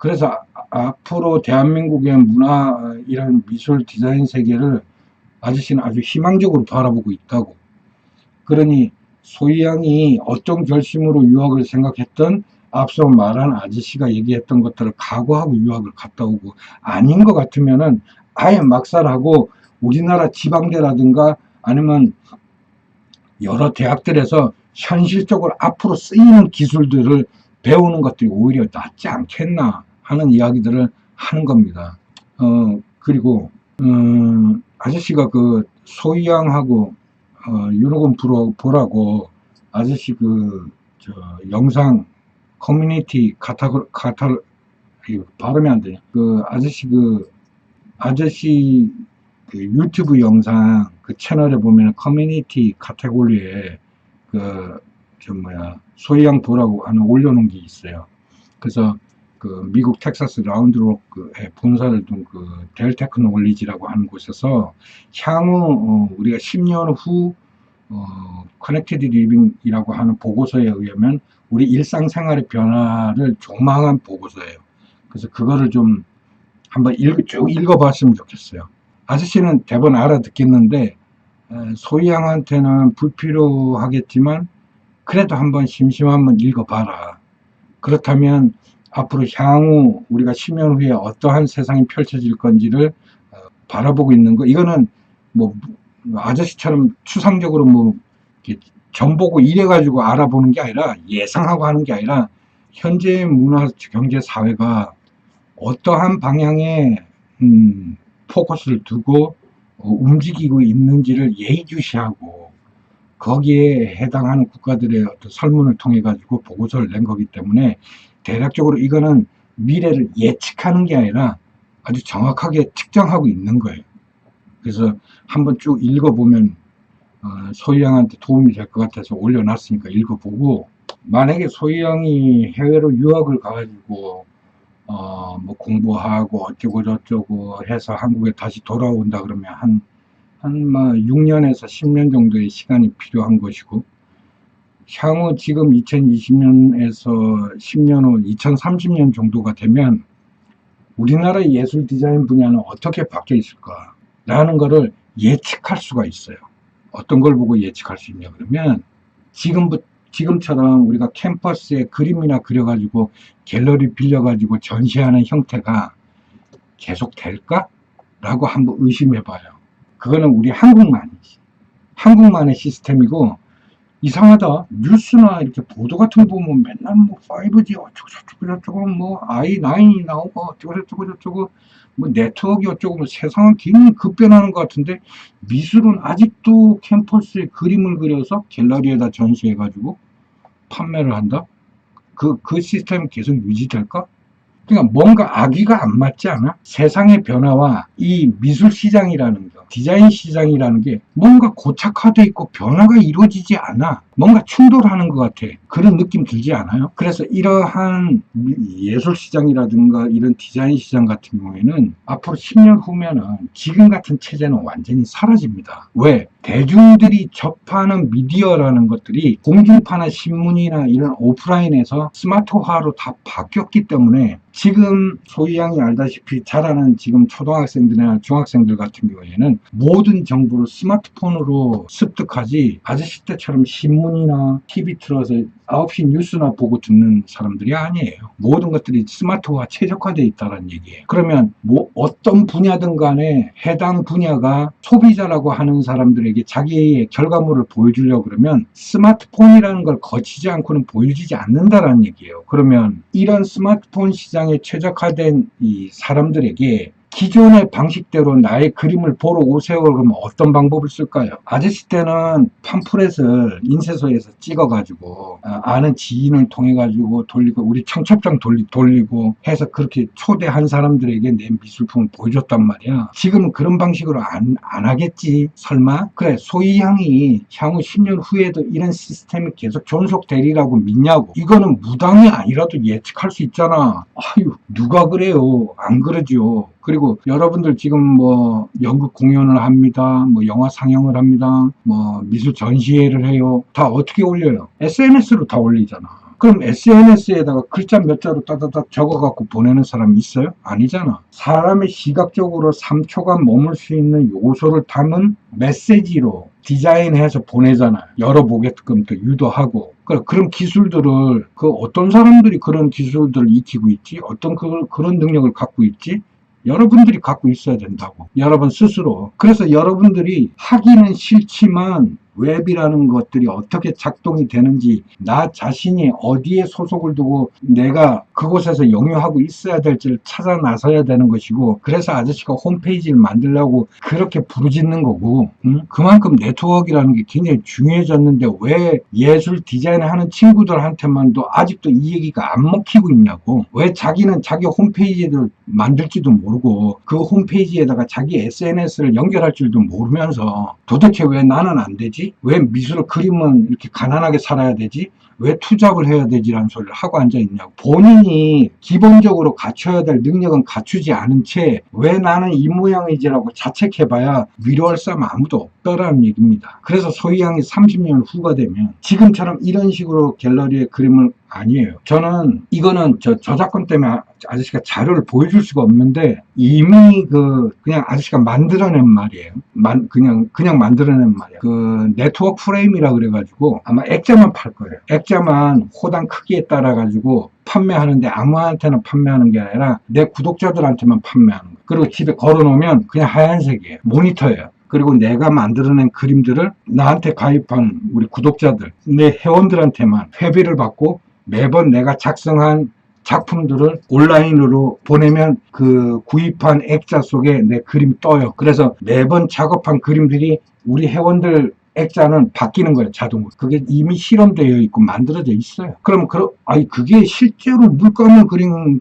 그래서 앞으로 대한민국의 문화, 이런 미술 디자인 세계를 아저씨는 아주 희망적으로 바라보고 있다고. 그러니 소희양이 어떤 결심으로 유학을 생각했던, 앞서 말한 아저씨가 얘기했던 것들을 각오하고 유학을 갔다 오고, 아닌 것 같으면은 아예 막살하고 우리나라 지방대라든가 아니면 여러 대학들에서 현실적으로 앞으로 쓰이는 기술들을 배우는 것들이 오히려 낫지 않겠나 하는 이야기들을 하는 겁니다. 그리고 아저씨가 그 소희양하고 유로건 보라고 아저씨 영상 커뮤니티 발음이 안 되냐. 아저씨 그 유튜브 영상 그 채널에 보면 커뮤니티 카테고리에 소희양 보라고 하나 올려놓은 게 있어요. 그래서 그 미국 텍사스 라운드록에 본사를 둔 그 델 테크놀리지라고 하는 곳에서 향후 우리가 10년 후 커넥티드 리빙이라고 하는 보고서에 의하면 우리 일상생활의 변화를 조망한 보고서예요. 그래서 그거를 좀 한번 쭉 읽어봤으면 좋겠어요. 아저씨는 대본 알아듣겠는데 소희양한테는 불필요하겠지만 그래도 한번 심심하면 읽어봐라. 그렇다면 앞으로 향후 우리가 10년 후에 어떠한 세상이 펼쳐질 건지를 바라보고 있는 거. 이거는 뭐 아저씨처럼 추상적으로 뭐 점 보고 이래가지고 알아보는 게 아니라, 예상하고 하는 게 아니라 현재 문화, 경제, 사회가 어떠한 방향에 포커스를 두고 움직이고 있는지를 예의주시하고 거기에 해당하는 국가들의 어떤 설문을 통해 가지고 보고서를 낸 거기 때문에, 대략적으로 이거는 미래를 예측하는 게 아니라 아주 정확하게 측정하고 있는 거예요. 그래서 한번 쭉 읽어보면 소희양한테 도움이 될 것 같아서 올려놨으니까 읽어보고, 만약에 소희양이 해외로 유학을 가가지고 뭐 공부하고 어쩌고 저쩌고 해서 한국에 다시 돌아온다 그러면 한 6년에서 10년 정도의 시간이 필요한 것이고, 향후 지금 2020년에서 10년 후 2030년 정도가 되면 우리나라의 예술 디자인 분야는 어떻게 바뀌어 있을까 라는 거를 예측할 수가 있어요. 어떤 걸 보고 예측할 수 있냐 그러면, 지금처럼 우리가 캠퍼스에 그림이나 그려가지고 갤러리 빌려가지고 전시하는 형태가 계속 될까? 라고 한번 의심해봐요. 그거는 우리 한국만의 시스템이고, 이상하다. 뉴스나 이렇게 보도 같은 거 보면 맨날 뭐 5G 어쩌고 뭐 i9이 나오고 어쩌고 뭐 네트워크 어쩌고, 뭐 세상은 굉장히 급변하는 것 같은데, 미술은 아직도 캠퍼스에 그림을 그려서 갤러리에다 전시해가지고 판매를 한다? 그 시스템이 계속 유지될까? 그러니까 뭔가 아기가 안 맞지 않아? 세상의 변화와 이 미술 시장이라는 거, 디자인 시장이라는 게 뭔가 고착화되어 있고 변화가 이루어지지 않아. 뭔가 충돌하는 것 같아. 그런 느낌 들지 않아요? 그래서 이러한 예술 시장이라든가 이런 디자인 시장 같은 경우에는 앞으로 10년 후면은 지금 같은 체제는 완전히 사라집니다. 왜? 대중들이 접하는 미디어라는 것들이 공중파나 신문이나 이런 오프라인에서 스마트화로 다 바뀌었기 때문에, 지금 소희양이 알다시피 자라는 지금 초등학생들이나 중학생들 같은 경우에는 모든 정보를 스마트폰으로 습득하지, 아저씨 때처럼 신문이나 TV 틀어서 9시 뉴스나 보고 듣는 사람들이 아니에요. 모든 것들이 스마트화 최적화되어 있다는 얘기예요. 그러면 뭐 어떤 분야든 간에 해당 분야가 소비자라고 하는 사람들에게 자기의 결과물을 보여주려고 그러면 스마트폰이라는 걸 거치지 않고는 보여지지 않는다는 얘기예요. 그러면 이런 스마트폰 시장에 최적화된 이 사람들에게 기존의 방식대로 나의 그림을 보러 오세요 그러면 어떤 방법을 쓸까요? 아저씨 때는 팜프렛을 인쇄소에서 찍어가지고 아는 지인을 통해가지고 돌리고, 우리 청첩장 돌리고 해서 그렇게 초대한 사람들에게 내 미술품을 보여줬단 말이야. 지금은 그런 방식으로 안 하겠지 설마? 그래, 소희양이 향후 10년 후에도 이런 시스템이 계속 존속되리라고 믿냐고. 이거는 무당이 아니라도 예측할 수 있잖아. 아유, 누가 그래요? 안 그러죠. 그리고 여러분들 지금 뭐 연극 공연을 합니다. 뭐 영화 상영을 합니다. 뭐 미술 전시회를 해요. 다 어떻게 올려요? SNS로 다 올리잖아. 그럼 SNS에다가 글자 몇 자로 따다닥 적어갖고 보내는 사람이 있어요? 아니잖아. 사람의 시각적으로 3초간 머물 수 있는 요소를 담은 메시지로 디자인해서 보내잖아. 열어보게끔 또 유도하고. 그런 기술들을, 어떤 사람들이 그런 기술들을 익히고 있지? 그런 능력을 갖고 있지? 여러분들이 갖고 있어야 된다고. 여러분 스스로. 그래서 여러분들이 하기는 싫지만 웹이라는 것들이 어떻게 작동이 되는지, 나 자신이 어디에 소속을 두고 내가 그곳에서 영유하고 있어야 될지를 찾아 나서야 되는 것이고, 그래서 아저씨가 홈페이지를 만들려고 그렇게 부르짖는 거고, 그만큼 네트워크라는 게 굉장히 중요해졌는데 왜 예술 디자인을 하는 친구들한테만도 아직도 이 얘기가 안 먹히고 있냐고. 왜 자기는 자기 홈페이지를 만들지도 모르고 그 홈페이지에다가 자기 SNS를 연결할 줄도 모르면서 도대체 왜 나는 안 되지? 왜 미술 그림은 이렇게 가난하게 살아야 되지? 왜 투잡을 해야 되지라는 소리를 하고 앉아있냐고. 본인이 기본적으로 갖춰야 될 능력은 갖추지 않은 채 왜 나는 이 모양이지라고 자책해봐야 위로할 사람 아무도 없다라는 얘기입니다. 그래서 소희양이 30년 후가 되면 지금처럼 이런 식으로 갤러리에 그림을 아니에요. 저는 이거는 저작권 때문에 아저씨가 자료를 보여줄 수가 없는데 이미 그냥 아저씨가 만들어낸 말이에요. 그냥 만들어낸 말이에요. 네트워크 프레임이라 그래가지고 아마 액자만 팔 거예요. 액자만 호당 크기에 따라 가지고 판매하는데 아무한테나 판매하는 게 아니라 내 구독자들한테만 판매하는 거예요. 그리고 집에 걸어놓으면 그냥 하얀색이에요. 모니터예요. 그리고 내가 만들어낸 그림들을 나한테 가입한 우리 구독자들, 내 회원들한테만 회비를 받고 매번 내가 작성한 작품들을 온라인으로 보내면 그 구입한 액자 속에 내 그림이 떠요. 그래서 매번 작업한 그림들이 우리 회원들 액자는 바뀌는 거예요, 자동으로. 그게 이미 실험되어 있고 만들어져 있어요. 그럼 그게 실제로 물감을 그린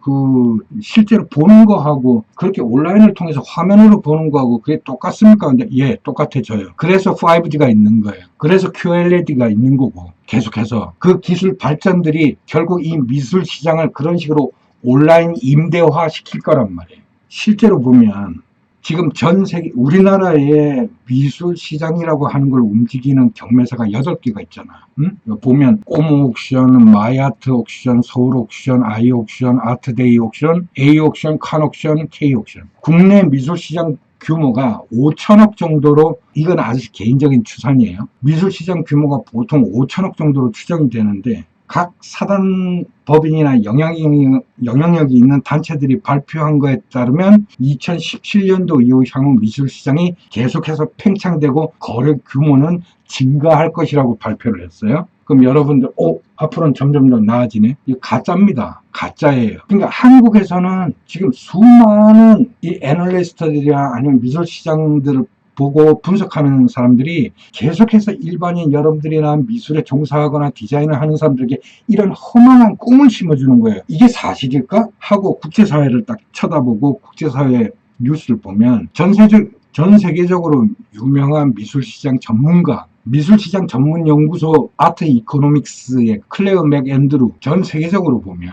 실제로 보는 거하고 그렇게 온라인을 통해서 화면으로 보는 거하고 그게 똑같습니까? 근데 예, 똑같아져요. 그래서 5G가 있는 거예요. 그래서 QLED가 있는 거고 계속해서 그 기술 발전들이 결국 이 미술 시장을 그런 식으로 온라인 임대화 시킬 거란 말이에요. 실제로 보면 지금 전 세계, 우리나라의 미술 시장이라고 하는 걸 움직이는 경매사가 8개가 있잖아. 응? 보면, 꼬모 옥션, 마이아트 옥션, 서울 옥션, 아이 옥션, 아트데이 옥션, A 옥션, 칸 옥션, K 옥션. 국내 미술 시장 규모가 5천억 정도로, 이건 아주 개인적인 추산이에요. 미술 시장 규모가 보통 5천억 정도로 추정이 되는데, 각 사단 법인이나 영향력이 있는 단체들이 발표한 거에 따르면 2017년도 이후 향후 미술시장이 계속해서 팽창되고 거래 규모는 증가할 것이라고 발표를 했어요. 그럼 여러분들 앞으로는 점점 더 나아지네. 이거 가짜입니다. 가짜예요. 그러니까 한국에서는 지금 수많은 이 애널리스트들이나 아니면 미술시장들을 보고 분석하는 사람들이 계속해서 일반인 여러분들이나 미술에 종사하거나 디자인을 하는 사람들에게 이런 허망한 꿈을 심어주는 거예요. 이게 사실일까? 하고 국제사회를 딱 쳐다보고 국제사회 뉴스를 보면 전 세계적으로 유명한 미술시장 전문가, 미술시장 전문연구소 아트 이코노믹스의 클레어 맥앤드루, 전 세계적으로 보면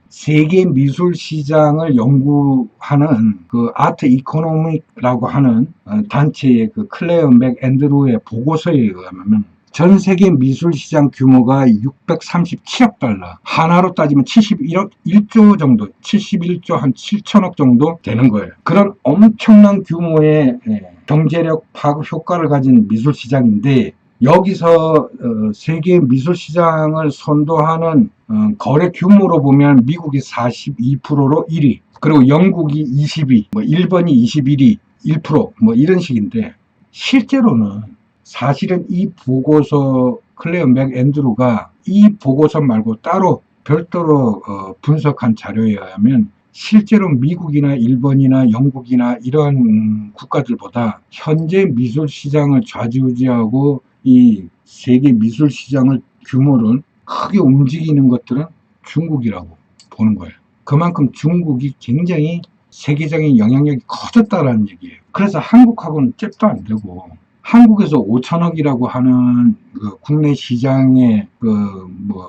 세계 미술 시장을 연구하는 그 아트 이코노믹이라고 하는 단체의 그 클레어 맥앤드루의 보고서에 의하면 전 세계 미술 시장 규모가 637억 달러, 하나로 따지면 71조 정도, 71조 한 7천억 정도 되는 거예요. 그런 엄청난 규모의 경제력 파급 효과를 가진 미술 시장인데 여기서 세계 미술 시장을 선도하는 거래 규모로 보면 미국이 42%로 1위, 그리고 영국이 22, 일본이 21위, 1%, 이런 식인데 실제로는 사실은 이 보고서 클레어 맥앤드루가 이 보고서 말고 따로 별도로 분석한 자료에 의하면 실제로 미국이나 일본이나 영국이나 이런 국가들보다 현재 미술 시장을 좌지우지하고 이 세계 미술 시장을 규모를 크게 움직이는 것들은 중국이라고 보는 거예요. 그만큼 중국이 굉장히 세계적인 영향력이 커졌다라는 얘기예요. 그래서 한국하고는 잽도 안 되고 한국에서 5천억이라고 하는 그 국내 시장의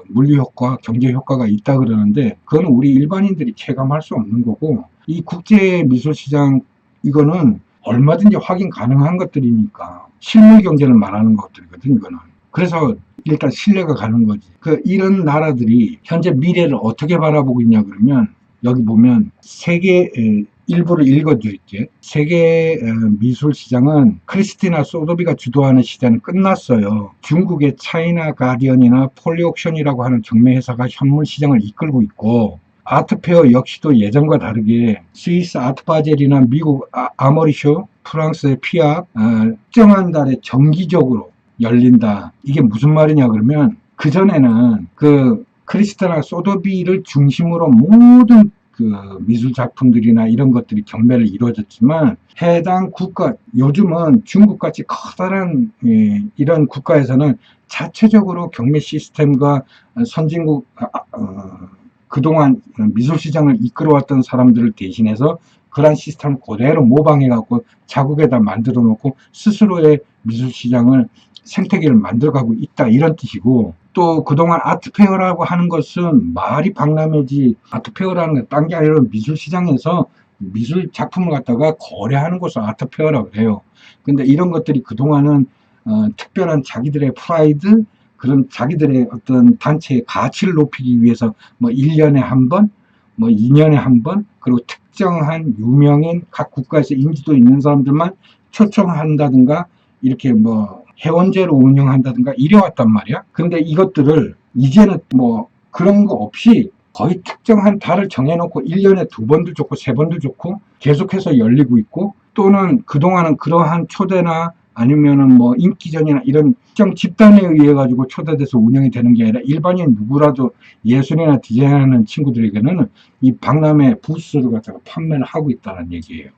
물리 효과, 경제 효과가 있다 그러는데 그건 우리 일반인들이 체감할 수 없는 거고 이 국제 미술 시장 이거는 얼마든지 확인 가능한 것들이니까 실물 경제를 말하는 것들이거든 이거는. 그래서 일단 신뢰가 가는 거지. 이런 나라들이 현재 미래를 어떻게 바라보고 있냐 그러면, 여기 보면 세계, 일부를 읽어드릴게. 세계 미술 시장은 크리스티나 소도비가 주도하는 시대는 끝났어요. 중국의 차이나 가디언이나 폴리옥션이라고 하는 경매 회사가 현물 시장을 이끌고 있고, 아트페어 역시도 예전과 다르게 스위스 아트바젤이나 미국 아머리쇼, 프랑스의 피아, 특정한 달에 정기적으로 열린다. 이게 무슨 말이냐 그러면, 그전에는 크리스티나 소도비를 중심으로 모든 미술 작품들이나 이런 것들이 경매를 이루어졌지만, 해당 국가, 요즘은 중국같이 커다란 이런 국가에서는 자체적으로 경매 시스템과 선진국, 그동안 미술 시장을 이끌어왔던 사람들을 대신해서 그런 시스템을 그대로 모방해갖고 자국에다 만들어 놓고 스스로의 미술 시장을 생태계를 만들어가고 있다, 이런 뜻이고, 또 그동안 아트페어라고 하는 것은 말이 박람회지, 아트페어라는 건 딴 게 아니라 미술 시장에서 미술 작품을 갖다가 거래하는 것을 아트페어라고 해요. 근데 이런 것들이 그동안은 특별한 자기들의 프라이드, 그런 자기들의 어떤 단체의 가치를 높이기 위해서 뭐 1년에 한 번, 뭐 2년에 한 번, 그리고 특정한 유명인 각 국가에서 인지도 있는 사람들만 초청한다든가, 이렇게 뭐 회원제로 운영한다든가 이래왔단 말이야. 근데 이것들을 이제는 뭐 그런 거 없이 거의 특정한 달을 정해놓고 1년에 2번도 좋고 3번도 좋고 계속해서 열리고 있고, 또는 그동안은 그러한 초대나 아니면은 뭐 인기전이나 이런 특정 집단에 의해 가지고 초대돼서 운영이 되는 게 아니라 일반인 누구라도 예술이나 디자인하는 친구들에게는 이 박람회 부스를 갖다가 판매를 하고 있다는 얘기예요.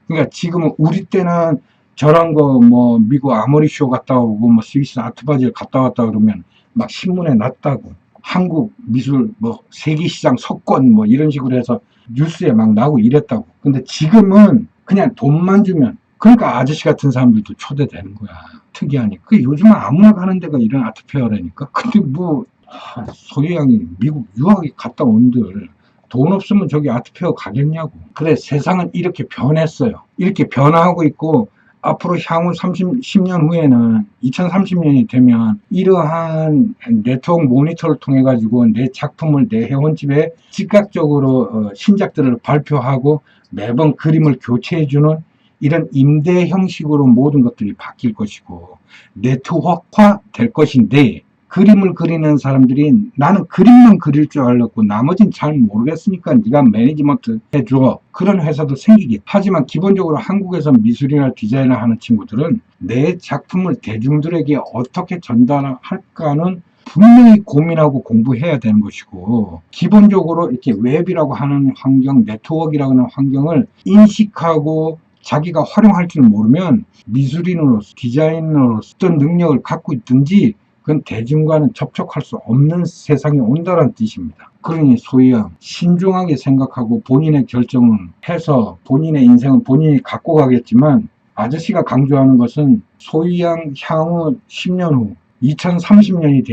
그러니까 지금은 우리 때는 저런 거 뭐 미국 아머리쇼 갔다 오고 뭐 스위스 아트바젤 갔다 왔다 그러면 막 신문에 났다고, 한국 미술 뭐 세계시장 석권 뭐 이런 식으로 해서 뉴스에 막 나오고 이랬다고. 근데 지금은 그냥 돈만 주면, 그러니까 아저씨 같은 사람들도 초대되는 거야. 특이하니. 요즘은 아무나 가는 데가 이런 아트페어라니까. 근데 뭐 소유양이 미국 유학에 갔다 온들 돈 없으면 저기 아트페어 가겠냐고. 그래, 세상은 이렇게 변했어요. 이렇게 변화하고 있고, 앞으로 향후 10년 후에는 2030년이 되면 이러한 네트워크 모니터를 통해 가지고 내 작품을 내 회원집에 즉각적으로 신작들을 발표하고 매번 그림을 교체해주는 이런 임대 형식으로 모든 것들이 바뀔 것이고 네트워크화 될 것인데, 그림을 그리는 사람들이 나는 그림만 그릴 줄 알았고 나머지는 잘 모르겠으니까 네가 매니지먼트 해줘, 그런 회사도 생기겠. 하지만 기본적으로 한국에서 미술이나 디자인을 하는 친구들은 내 작품을 대중들에게 어떻게 전달할까는 분명히 고민하고 공부해야 되는 것이고, 기본적으로 이렇게 웹이라고 하는 환경, 네트워크라고 하는 환경을 인식하고 자기가 활용할 줄 모르면 미술인으로서 디자이너로서 어떤 능력을 갖고 있든지 그건 대중과는 접촉할 수 없는 세상이 온다는 뜻입니다. 그러니 소희양, 신중하게 생각하고 본인의 결정은 해서 본인의 인생은 본인이 갖고 가겠지만, 아저씨가 강조하는 것은 소희양 향후 10년 후 2030년이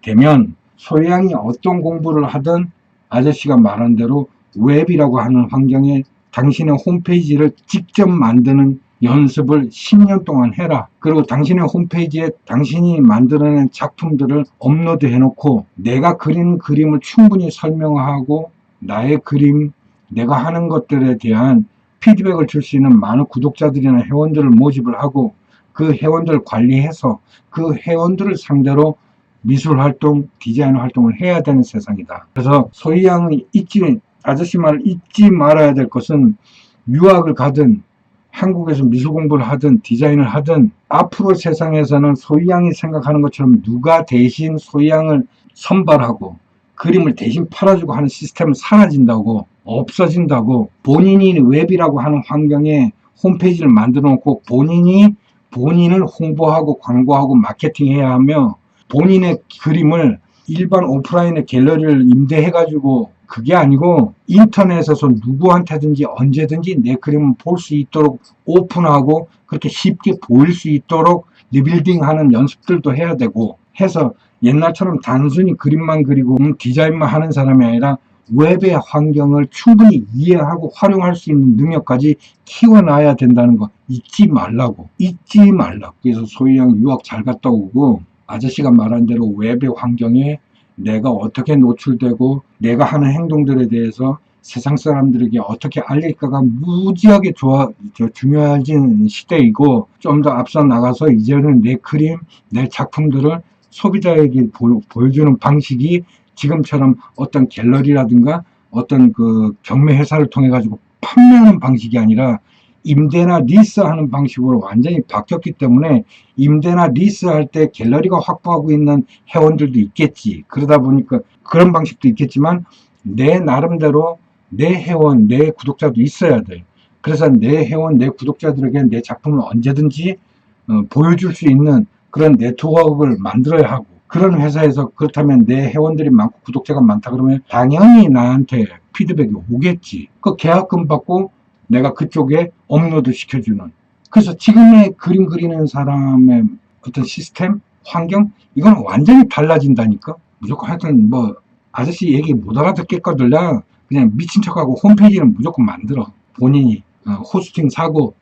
되면 소희양이 어떤 공부를 하든 아저씨가 말한 대로 웹이라고 하는 환경에 당신의 홈페이지를 직접 만드는 연습을 10년 동안 해라. 그리고 당신의 홈페이지에 당신이 만들어낸 작품들을 업로드 해놓고 내가 그린 그림을 충분히 설명하고 나의 그림, 내가 하는 것들에 대한 피드백을 줄 수 있는 많은 구독자들이나 회원들을 모집을 하고 그 회원들을 관리해서 그 회원들을 상대로 미술 활동, 디자인 활동을 해야 되는 세상이다. 그래서 소희양이 아저씨 말을 잊지 말아야 될 것은, 유학을 가든 한국에서 미술 공부를 하든 디자인을 하든 앞으로 세상에서는 소희양이 생각하는 것처럼 누가 대신 소희양을 선발하고 그림을 대신 팔아주고 하는 시스템은 사라진다고, 없어진다고. 본인이 웹이라고 하는 환경에 홈페이지를 만들어 놓고 본인을 홍보하고 광고하고 마케팅해야 하며, 본인의 그림을 일반 오프라인의 갤러리를 임대해가지고, 그게 아니고 인터넷에서 누구한테든지 언제든지 내 그림을 볼 수 있도록 오픈하고 그렇게 쉽게 보일 수 있도록 리빌딩하는 연습들도 해야 되고 해서, 옛날처럼 단순히 그림만 그리고 디자인만 하는 사람이 아니라 웹의 환경을 충분히 이해하고 활용할 수 있는 능력까지 키워놔야 된다는 거 잊지 말라고. 그래서 소희양 유학 잘 갔다 오고 아저씨가 말한 대로 웹의 환경에 내가 어떻게 노출되고 내가 하는 행동들에 대해서 세상 사람들에게 어떻게 알릴까가 무지하게 중요해진 시대이고, 좀 더 앞서 나가서 이제는 내 그림, 내 작품들을 소비자에게 보여주는 방식이 지금처럼 어떤 갤러리라든가 어떤 그 경매 회사를 통해 가지고 판매하는 방식이 아니라 임대나 리스하는 방식으로 완전히 바뀌었기 때문에, 임대나 리스할 때 갤러리가 확보하고 있는 회원들도 있겠지. 그러다 보니까 그런 방식도 있겠지만 내 나름대로 내 회원, 내 구독자도 있어야 돼. 그래서 내 회원, 내 구독자들에게 내 작품을 언제든지 보여줄 수 있는 그런 네트워크를 만들어야 하고, 그런 회사에서 그렇다면 내 회원들이 많고 구독자가 많다 그러면 당연히 나한테 피드백이 오겠지. 그 계약금 받고 내가 그쪽에 업로드 시켜주는. 그래서 지금의 그림 그리는 사람의 어떤 시스템, 환경, 이건 완전히 달라진다니까. 무조건 하여튼 뭐 아저씨 얘기 못 알아듣겠거들요. 그냥 미친 척하고 홈페이지는 무조건 만들어. 본인이 호스팅 사고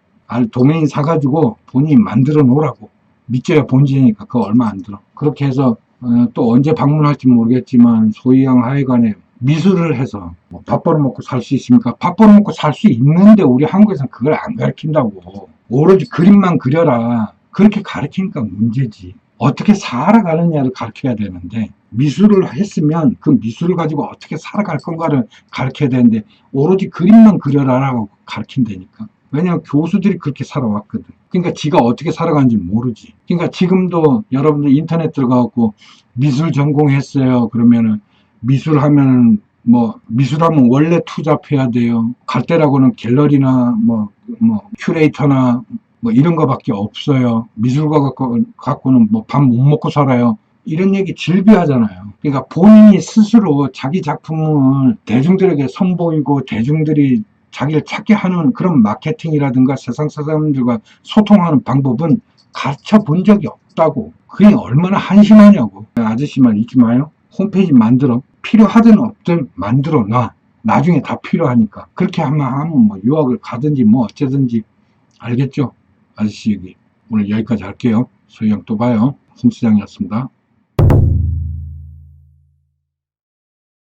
도메인 사가지고 본인이 만들어 놓으라고. 믿져야 본진이니까 그거 얼마 안 들어. 그렇게 해서 또 언제 방문할지 모르겠지만 소희양 하여간에 미술을 해서 뭐 밥 벌어먹고 살 수 있습니까? 밥 벌어먹고 살 수 있는데 우리 한국에서는 그걸 안 가르친다고. 오로지 그림만 그려라. 그렇게 가르치니까 문제지. 어떻게 살아가느냐를 가르쳐야 되는데, 미술을 했으면 그 미술을 가지고 어떻게 살아갈 건가를 가르쳐야 되는데 오로지 그림만 그려라라고 가르친다니까. 왜냐면 교수들이 그렇게 살아왔거든. 그러니까 지가 어떻게 살아가는지 모르지. 그러니까 지금도 여러분들 인터넷 들어가고 미술 전공했어요 그러면은, 미술하면 뭐 미술하면 원래 투잡해야 돼요. 갈 때라고는 갤러리나 뭐 큐레이터나 뭐 이런 거밖에 없어요. 미술가 갖고는 뭐 밥 못 먹고 살아요. 이런 얘기 질비하잖아요. 그러니까 본인이 스스로 자기 작품을 대중들에게 선보이고 대중들이 자기를 찾게 하는 그런 마케팅이라든가 세상 사람들과 소통하는 방법은 가르쳐 본 적이 없다고. 그게 얼마나 한심하냐고. 아저씨 말 잊지 마요. 홈페이지 만들어. 필요하든 없든 만들어 놔. 나중에 다 필요하니까. 그렇게 하면 뭐 유학을 가든지 뭐 어쩌든지. 알겠죠? 아저씨 얘기 오늘 여기까지 할게요. 소희양 또 봐요. 홍시장이었습니다.